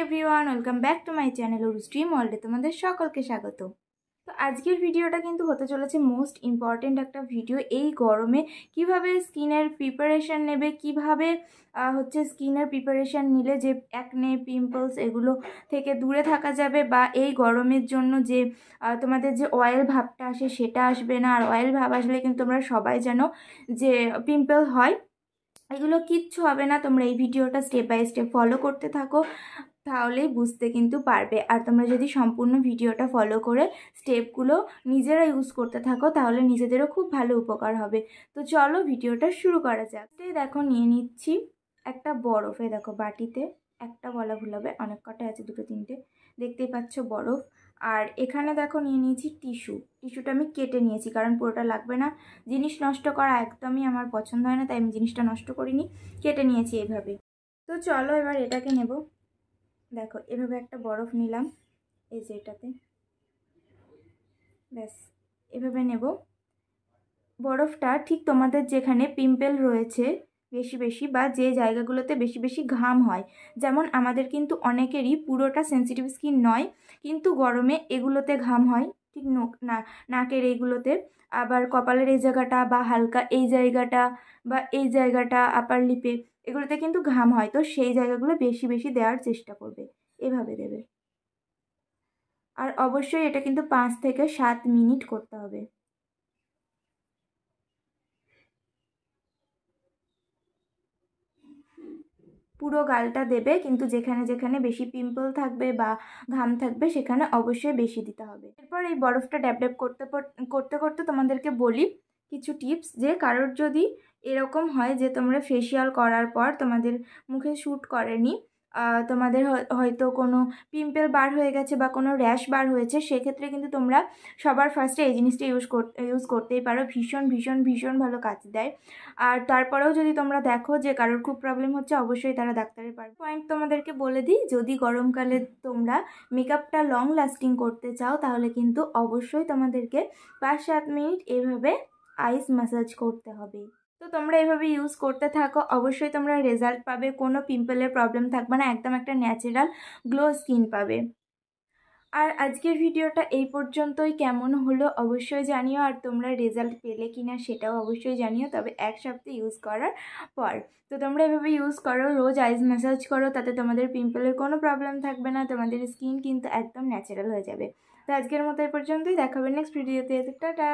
Everyone, welcome back to my channel Orus dream ওয়ার্ল্ডে তোমাদের সকলকে স্বাগত। তো আজকের ভিডিওটা কিন্তু হতে চলেছে মোস্ট ইম্পর্টেন্ট একটা ভিডিও। এই গরমে কিভাবে স্কিনের প্রিপারেশন নেবে, কিভাবে স্কিনের প্রিপারেশন নিলে যে অ্যাকনে, পিম্পলস এগুলো থেকে দূরে থাকা যাবে, বা এই গরমের জন্য যে তোমাদের যে অয়েল ভাবটা আসে সেটা আসবে না। আর অয়েল ভাব আসলে কিন্তু তোমরা সবাই জানো যে পিম্পল হয়। এগুলো কিচ্ছু হবে না, তোমরা এই ভিডিওটা স্টেপ বাই স্টেপ ফলো করতে থাকো, তাহলেই বুঝতে কিন্তু পারবে। আর তোমরা যদি সম্পূর্ণ ভিডিওটা ফলো করে স্টেপগুলো নিজেরা ইউজ করতে থাকো তাহলে নিজেদেরও খুব ভালো উপকার হবে। তো চলো ভিডিওটা শুরু করা যাক। দেখো নিয়ে নিচ্ছি একটা বরফ। দেখো বাটিতে একটা বলা ভুল হবে, অনেক কটাই আছে, দুটো তিনটে, দেখতেই পাচ্ছ বরফ। আর এখানে দেখো নিয়ে নিয়েছি টিস্যুটা আমি কেটে নিয়েছি, কারণ পুরোটা লাগবে না। জিনিস নষ্ট করা একদমই আমার পছন্দ হয় না, তাই আমি জিনিসটা নষ্ট করিনি, কেটে নিয়েছি এইভাবে। তো চলো এবার এটাকে নেব। দেখো এভাবে একটা বরফ নিলাম, এই যে এটাতে, ব্যাস এভাবে নেব বরফটা। ঠিক তোমাদের যেখানে পিম্পল রয়েছে বেশি বেশি, বা যে জায়গাগুলোতে বেশি বেশি ঘাম হয়, যেমন আমাদের কিন্তু অনেকেরই পুরোটা সেন্সিটিভ স্কিন নয়, কিন্তু গরমে এগুলোতে ঘাম হয়, ঠিক নাকের এইগুলোতে, আবার কপালের এই জায়গাটা, বা হালকা এই জায়গাটা, বা এই জায়গাটা আপার লিপে, এগুলোতে কিন্তু ঘাম হয়। তো সেই জায়গাগুলো বেশি বেশি দেওয়ার চেষ্টা করবে, এভাবে দেবে। আর অবশ্যই এটা কিন্তু 5 থেকে 7 মিনিট করতে হবে। পুরো গালটা দেবে, কিন্তু যেখানে যেখানে বেশি পিম্পল থাকবে বা ঘাম থাকবে সেখানে অবশ্যই বেশি দিতে হবে। এরপর এই বরফটা ড্যাব ড্যাব করতে করতে তোমাদেরকে বলি কিছু টিপস, যে কারোর যদি এরকম হয় যে তোমরা ফেসিয়াল করার পর তোমাদের মুখে শ্যুট করেনি, তোমাদের হয়তো কোনো পিম্পল বার হয়ে গেছে বা কোনো র্যাশ বার হয়েছে, সেক্ষেত্রে কিন্তু তোমরা সবার ফার্স্টে এই জিনিসটা ইউজ করতেই পারো। ভীষণ ভীষণ ভীষণ ভালো কাজ দেয়। আর তারপরেও যদি তোমরা দেখো যে কারোর খুব প্রবলেম হচ্ছে, অবশ্যই তারা ডাক্তারের পয়েন্ট তোমাদেরকে বলে দিই। যদি গরমকালে তোমরা মেকআপটা লং লাস্টিং করতে চাও, তাহলে কিন্তু অবশ্যই তোমাদেরকে 5-7 মিনিট এভাবে আইস ম্যাসাজ করতে হবে। তো তোমরা এভাবে ইউজ করতে থাকো, অবশ্যই তোমরা রেজাল্ট পাবে, কোনো পিম্পলের প্রবলেম থাকবে না, একদম একটা ন্যাচারাল গ্লো স্কিন পাবে। আর আজকের ভিডিওটা এই পর্যন্তই। কেমন হলো অবশ্যই জানিও, আর তোমরা রেজাল্ট পেলে কিনা সেটাও অবশ্যই জানিও, তবে এক সপ্তাহ ইউজ করার পর। তো তোমরা এভাবে ইউজ করো, রোজ আইস ম্যাসাজ করো, তাতে তোমাদের পিম্পলের কোনো প্রবলেম থাকবে না, তোমাদের স্কিন কিন্তু একদম ন্যাচারাল হয়ে যাবে। তো আজকের মতো এই পর্যন্তই, দেখাবে নেক্সট ভিডিওতে। টাটা।